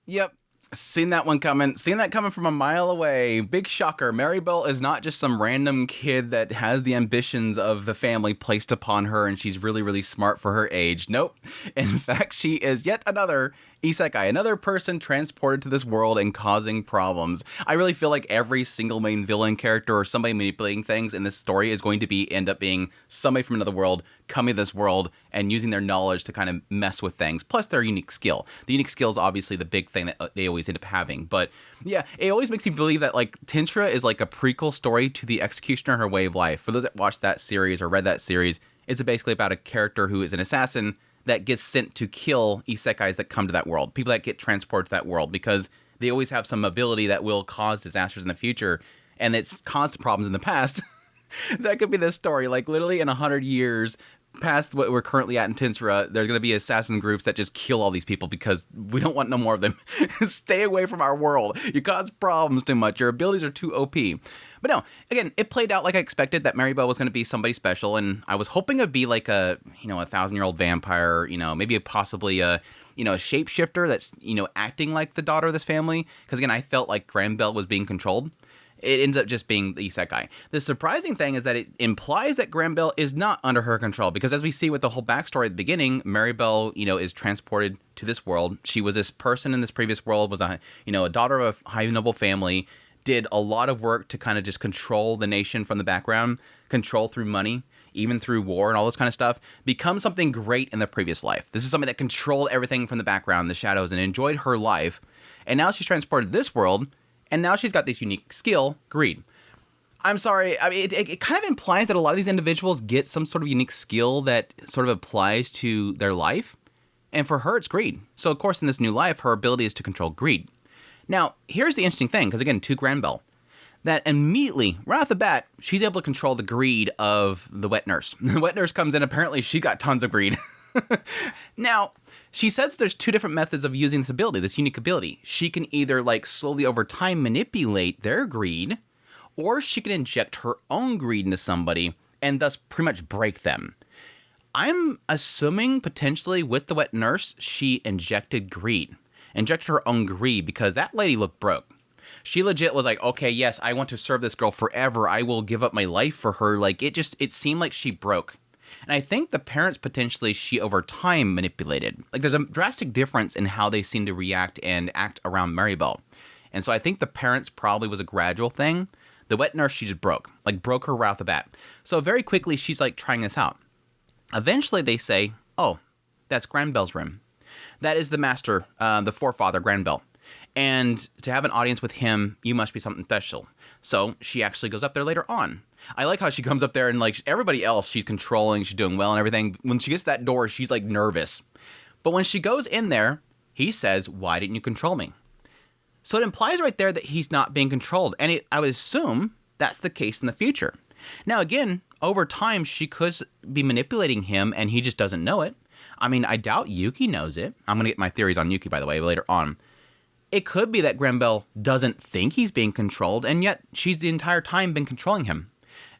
Yep. Seen that one coming. Seen that coming from a mile away. Big shocker. Marbel is not just some random kid that has the ambitions of the family placed upon her and she's really, really smart for her age. Nope. In fact, she is yet another isekai, another person transported to this world and causing problems. I really feel like every single main villain character or somebody manipulating things in this story is going to end up being somebody from another world coming to this world and using their knowledge to kind of mess with things, plus their unique skill. The unique skill is obviously the big thing that they always end up having. But yeah, it always makes me believe that like Tensura is like a prequel story to The Executioner and Her Way of Life. For those that watched that series or read that series, it's basically about a character who is an assassin that gets sent to kill isekais that come to that world, people that get transported to that world, because they always have some ability that will cause disasters in the future, and it's caused problems in the past. That could be the story. Like, literally in 100 years past what we're currently at in Tensura, there's going to be assassin groups that just kill all these people because we don't want no more of them. Stay away from our world. You cause problems too much. Your abilities are too OP. But no, again, it played out like I expected, that Marbel was going to be somebody special, and I was hoping it'd be like a 1,000-year-old vampire, maybe possibly a shapeshifter that's, acting like the daughter of this family. Because again, I felt like Granbell was being controlled. It ends up just being the isekai. The surprising thing is that it implies that Granbell is not under her control, because as we see with the whole backstory at the beginning, Marbel, is transported to this world. She was this person in this previous world, was a daughter of a high noble family, did a lot of work to kind of just control the nation from the background, control through money, even through war and all this kind of stuff, become something great in the previous life. This is somebody that controlled everything from the background, the shadows, and enjoyed her life. And now she's transported to this world, and now she's got this unique skill, greed. I'm sorry, I mean, it kind of implies that a lot of these individuals get some sort of unique skill that sort of applies to their life. And for her, it's greed. So, of course, in this new life, her ability is to control greed. Now, here's the interesting thing, because again, to Granbell, that immediately, right off the bat, she's able to control the greed of the wet nurse. The wet nurse comes in, apparently she got tons of greed. Now, she says there's two different methods of using this ability, this unique ability. She can either, like, slowly over time manipulate their greed, or she can inject her own greed into somebody and thus pretty much break them. I'm assuming potentially with the wet nurse, she injected her own greed, because that lady looked broke. She legit was like, okay, yes, I want to serve this girl forever. I will give up my life for her. Like, it seemed like she broke. And I think the parents potentially she over time manipulated. Like, there's a drastic difference in how they seem to react and act around Marbel. And so I think the parents probably was a gradual thing. The wet nurse, she just broke her right off the bat. So very quickly, she's like trying this out. Eventually they say, oh, that's Granbell's room. That is the master, the forefather, Granbell. And to have an audience with him, you must be something special. So she actually goes up there later on. I like how she comes up there and, like, everybody else, she's controlling, she's doing well and everything. When she gets to that door, she's, like, nervous. But when she goes in there, he says, why didn't you control me? So it implies right there that he's not being controlled. And I would assume that's the case in the future. Now, again, over time, she could be manipulating him and he just doesn't know it. I mean, I doubt Yuki knows it. I'm going to get my theories on Yuki, by the way, later on. It could be that Granbell doesn't think he's being controlled, and yet she's the entire time been controlling him.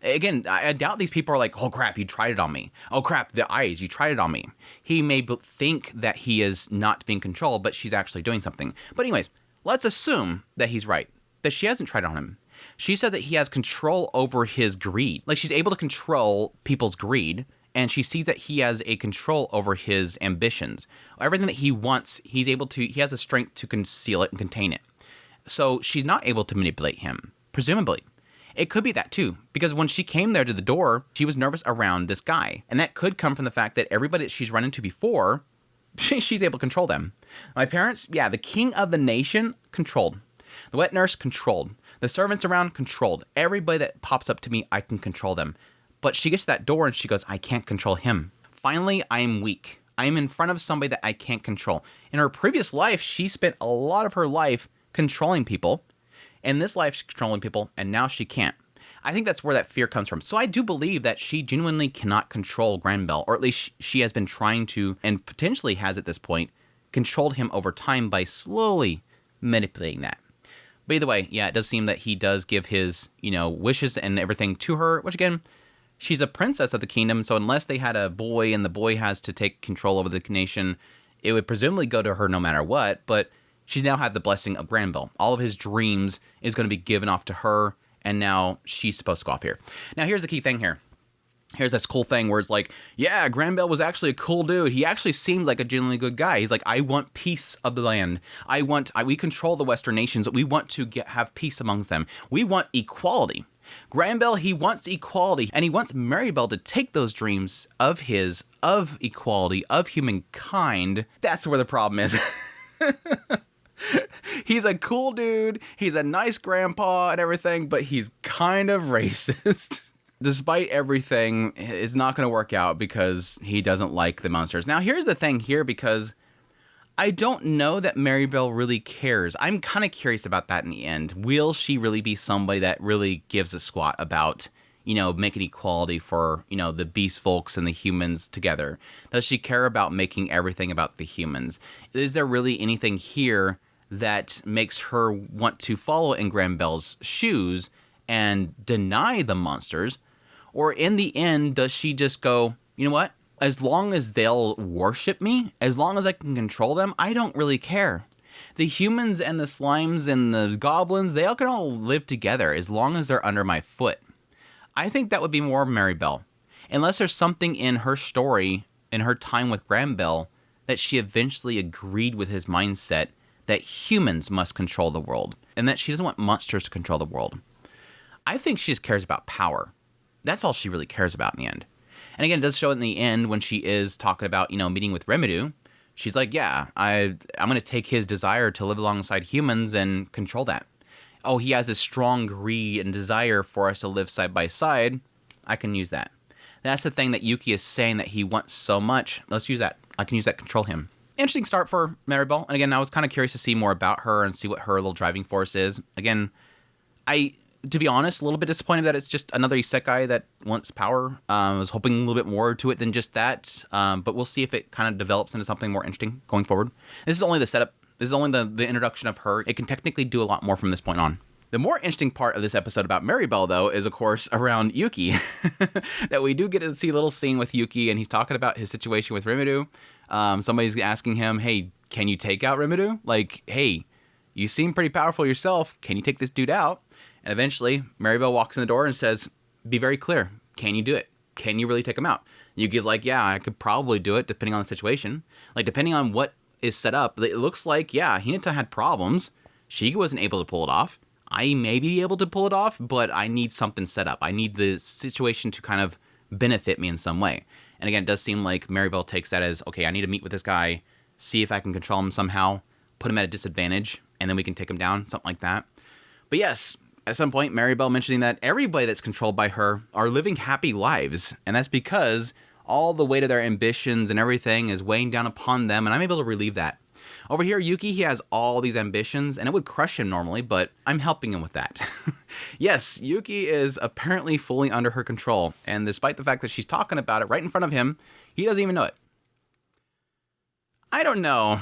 Again, I doubt these people are like, oh crap, you tried it on me. Oh crap, the eyes, you tried it on me. He may think that he is not being controlled, but she's actually doing something. But anyways, let's assume that he's right, that she hasn't tried it on him. She said that he has control over his greed. Like, she's able to control people's greed, and she sees that he has a control over his ambitions. Everything that he wants, he has the strength to conceal it and contain it. So she's not able to manipulate him, presumably. It could be that too, because when she came there to the door, she was nervous around this guy. And that could come from the fact that everybody that she's run into before, she's able to control them. My parents, yeah, the king of the nation, controlled. The wet nurse, controlled. The servants around, controlled. Everybody that pops up to me, I can control them. But she gets to that door and she goes, I can't control him. Finally, I am weak. I am in front of somebody that I can't control. In her previous life, she spent a lot of her life controlling people. In this life, she's controlling people, and now she can't. I think that's where that fear comes from. So I do believe that she genuinely cannot control Granbell, or at least she has been trying to, and potentially has at this point, controlled him over time by slowly manipulating that. But either way, yeah, it does seem that he does give his, wishes and everything to her, which again, she's a princess of the kingdom, so unless they had a boy and the boy has to take control over the nation, it would presumably go to her no matter what. But She's now had the blessing of Granbell. All of his dreams is going to be given off to her, and now she's supposed to go off here. Now, here's the key thing here. Here's this cool thing where it's like, yeah, Granbell was actually a cool dude. He actually seems like a genuinely good guy. He's like, I want peace of the land. We control the Western nations. We want to have peace amongst them. We want equality. Granbell, he wants equality, and he wants Marbel to take those dreams of his, of equality, of humankind. That's where the problem is. He's a cool dude. He's a nice grandpa and everything, but he's kind of racist. Despite everything, it's not going to work out because he doesn't like the monsters. Now, here's the thing here, because I don't know that Marbel really cares. I'm kind of curious about that in the end. Will she really be somebody that really gives a squat about, you know, making equality for, you know, the beast folks and the humans together? Does she care about making everything about the humans? Is there really anything here that makes her want to follow in Granbell's shoes and deny the monsters? Or in the end, does she just go, you know what? As long as they'll worship me, as long as I can control them, I don't really care. The humans and the slimes and the goblins, they all can all live together as long as they're under my foot. I think that would be more Marbel. Unless there's something in her story, in her time with Granbell, that she eventually agreed with his mindset that humans must control the world, and that she doesn't want monsters to control the world. I think she just cares about power. That's all she really cares about in the end. And again, it does show in the end when she is talking about, you know, meeting with Rimuru. She's like, yeah, I'm going to take his desire to live alongside humans and control that. Oh, he has this strong greed and desire for us to live side by side. I can use that. That's the thing that Yuki is saying that he wants so much. Let's use that. I can use that to control him. Interesting start for Marbel. And again, I was kind of curious to see more about her and see what her little driving force is. Again, to be honest, a little bit disappointed that it's just another isekai that wants power. I was hoping a little bit more to it than just that. But we'll see if it kind of develops into something more interesting going forward. This is only the setup. This is only the introduction of her. It can technically do a lot more from this point on. The more interesting part of this episode about Marbel, though, is, of course, around Yuki. That we do get to see a little scene with Yuki, and he's talking about his situation with Rimuru. Somebody's asking him, hey, can you take out Rimuru? Like, hey, you seem pretty powerful yourself. Can you take this dude out? And eventually, Marbel walks in the door and says, be very clear. Can you do it? Can you really take him out? Yuki's like, yeah, I could probably do it, depending on the situation. Like, depending on what is set up, it looks like, yeah, Hinata had problems. She wasn't able to pull it off. I may be able to pull it off, but I need something set up. I need the situation to kind of benefit me in some way. And again, it does seem like Marbel takes that as, okay, I need to meet with this guy, see if I can control him somehow, put him at a disadvantage, and then we can take him down, something like that. But yes, at some point, Marbel mentioning that everybody that's controlled by her are living happy lives. And that's because all the weight of their ambitions and everything is weighing down upon them, and I'm able to relieve that. Over here, Yuki, he has all these ambitions, and it would crush him normally, but I'm helping him with that. Yes, Yuki is apparently fully under her control, and despite the fact that she's talking about it right in front of him, he doesn't even know it. I don't know.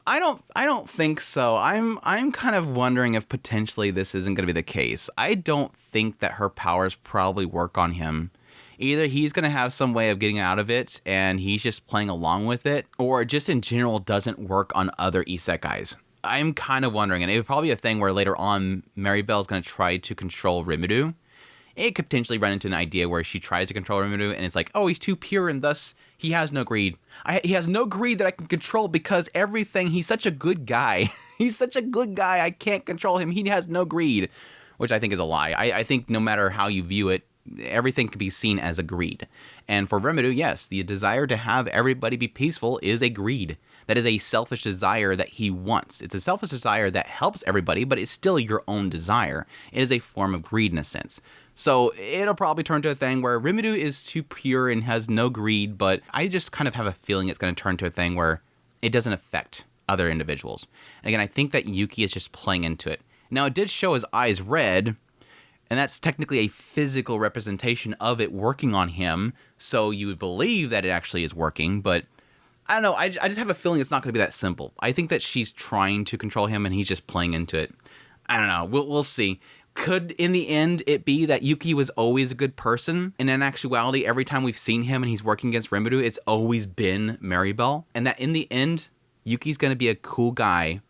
I don't think so. I'm kind of wondering if potentially this isn't going to be the case. I don't think that her powers probably work on him. Either he's going to have some way of getting out of it and he's just playing along with it, or just in general doesn't work on other isekais. I'm kind of wondering, and it would probably be a thing where later on Marbel is going to try to control Rimuru. It could potentially run into an idea where she tries to control Rimuru and it's like, oh, he's too pure and thus he has no greed. He has no greed that I can control because everything, he's such a good guy. He's such a good guy, I can't control him. He has no greed, which I think is a lie. I think no matter how you view it, everything can be seen as a greed. And for Rimuru, yes, the desire to have everybody be peaceful is a greed. That is a selfish desire that he wants. It's a selfish desire that helps everybody, but it's still your own desire. It is a form of greed in a sense. So it'll probably turn to a thing where Rimuru is too pure and has no greed, but I just kind of have a feeling it's going to turn to a thing where it doesn't affect other individuals. And again, I think that Yuki is just playing into it. Now, it did show his eyes red, and that's technically a physical representation of it working on him, so you would believe that it actually is working, but I don't know, I just have a feeling it's not going to be that simple. I think that she's trying to control him, and he's just playing into it. I don't know, we'll see. Could, in the end, it be that Yuki was always a good person, and in actuality, every time we've seen him and he's working against Rimuru, it's always been Marbel, and that in the end, Yuki's going to be a cool guy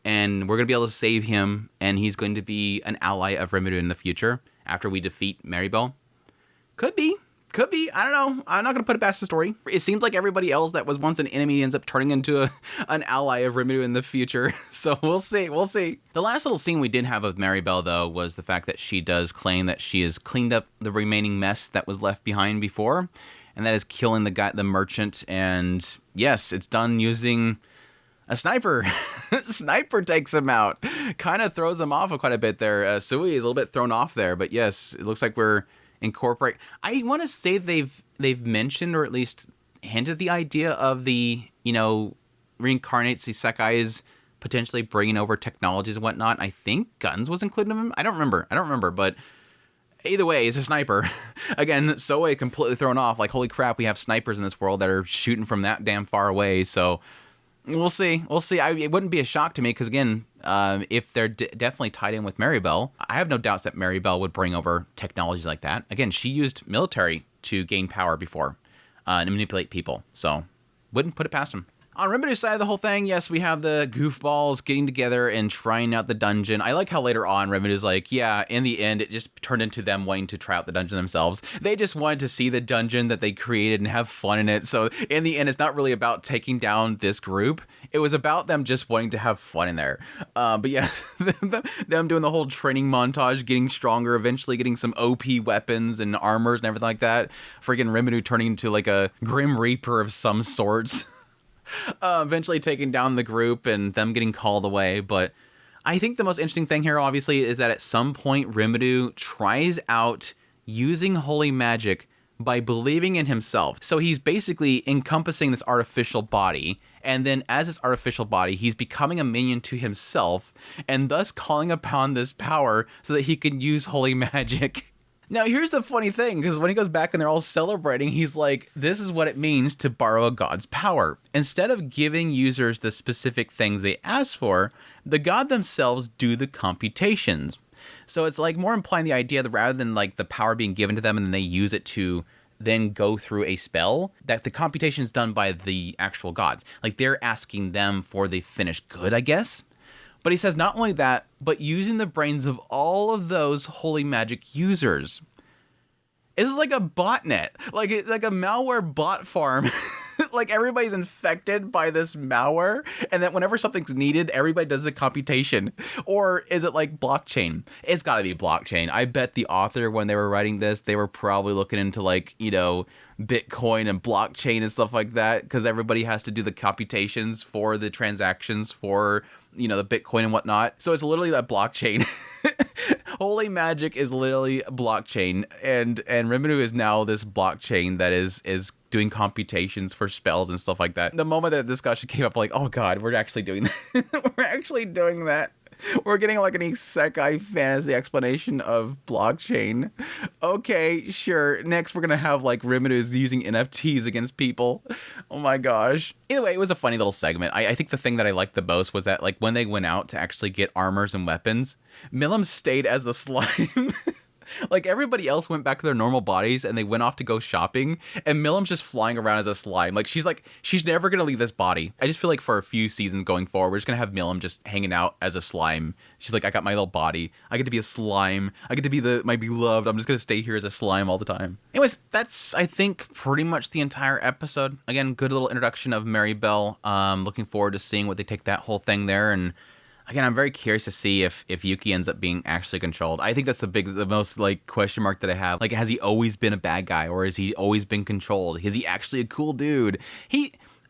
and we're going to be able to save him, and he's going to be an ally of Rimuru in the future after we defeat Marbel. Could be. I don't know. I'm not going to put it past the story. It seems like everybody else that was once an enemy ends up turning into an ally of Rimuru in the future. So we'll see. The last little scene we did have of Marbel, though, was the fact that she does claim that she has cleaned up the remaining mess that was left behind before, and that is killing the merchant. And yes, it's done using a sniper. Sniper takes him out. Kind of throws him off quite a bit there. Sui is a little bit thrown off there, but yes, it looks like we're incorporate. I want to say they've mentioned, or at least hinted, the idea of the, reincarnated Isekais potentially bringing over technologies and whatnot. I think guns was included in them. I don't remember, but either way, it's a sniper. Again, Soe completely thrown off. Like, holy crap, we have snipers in this world that are shooting from that damn far away. So we'll see. It wouldn't be a shock to me because, again, if they're definitely tied in with Marbel, I have no doubts that Marbel would bring over technologies like that. Again, she used military to gain power before and manipulate people, so wouldn't put it past him. On Rimuru's side of the whole thing, yes, we have the goofballs getting together and trying out the dungeon. I like how later on Rimuru's like, yeah, in the end, it just turned into them wanting to try out the dungeon themselves. They just wanted to see the dungeon that they created and have fun in it. So in the end, it's not really about taking down this group. It was about them just wanting to have fun in there. But yes, them doing the whole training montage, getting stronger, eventually getting some OP weapons and armors and everything like that. Freaking Rimuru turning into like a Grim Reaper of some sorts. Eventually taking down the group and them getting called away. But I think the most interesting thing here, obviously, is that at some point Rimuru tries out using holy magic by believing in himself. So he's basically encompassing this artificial body, and then as this artificial body, he's becoming a minion to himself, and thus calling upon this power so that he can use holy magic. Now, here's the funny thing, because when he goes back and they're all celebrating, he's like, this is what it means to borrow a god's power. Instead of giving users the specific things they ask for, the god themselves do the computations. So it's like more implying the idea that rather than like the power being given to them and then they use it to then go through a spell, that the computation is done by the actual gods. Like they're asking them for the finished good, I guess. But he says not only that, but using the brains of all of those holy magic users. It's like a botnet, like a malware bot farm. Like everybody's infected by this malware, and that whenever something's needed, everybody does the computation. Or is it like blockchain? It's got to be blockchain. I bet the author, when they were writing this, they were probably looking into like, Bitcoin and blockchain and stuff like that, because everybody has to do the computations for the transactions for, the Bitcoin and whatnot. So it's literally that blockchain. Holy magic is literally blockchain, and Rimuru is now this blockchain that is doing computations for spells and stuff like that. The moment that discussion came up, like, oh god, we're actually doing that. We're actually doing that. We're getting like an isekai fantasy explanation of blockchain. Okay, sure. Next, we're gonna have like Rimuru's using NFTs against people. Oh my gosh. Either way, it was a funny little segment. I think the thing that I liked the most was that like when they went out to actually get armors and weapons, Milim stayed as the slime. Like everybody else went back to their normal bodies and they went off to go shopping, and Milim's just flying around as a slime. Like she's never gonna leave this body. I just feel like for a few seasons going forward, we're just gonna have Milim just hanging out as a slime. She's like, I got my little body. I get to be a slime. I get to be my beloved. I'm just gonna stay here as a slime all the time. Anyways, that's I think pretty much the entire episode. Again, good little introduction of Marbel. Looking forward to seeing what they take that whole thing there. And again, I'm very curious to see if Yuki ends up being actually controlled. I think that's the most like question mark that I have. Like, has he always been a bad guy, or has he always been controlled? Is he actually a cool dude?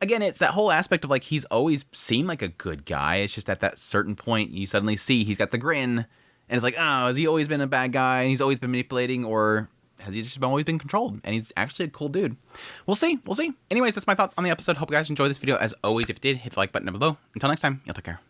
Again, it's that whole aspect of like he's always seemed like a good guy. It's just at that certain point you suddenly see he's got the grin, and it's like, oh, has he always been a bad guy and he's always been manipulating, or has he just always been controlled and he's actually a cool dude? We'll see. Anyways, that's my thoughts on the episode. Hope you guys enjoyed this video. As always, if you did, hit the like button down below. Until next time, you'll take care.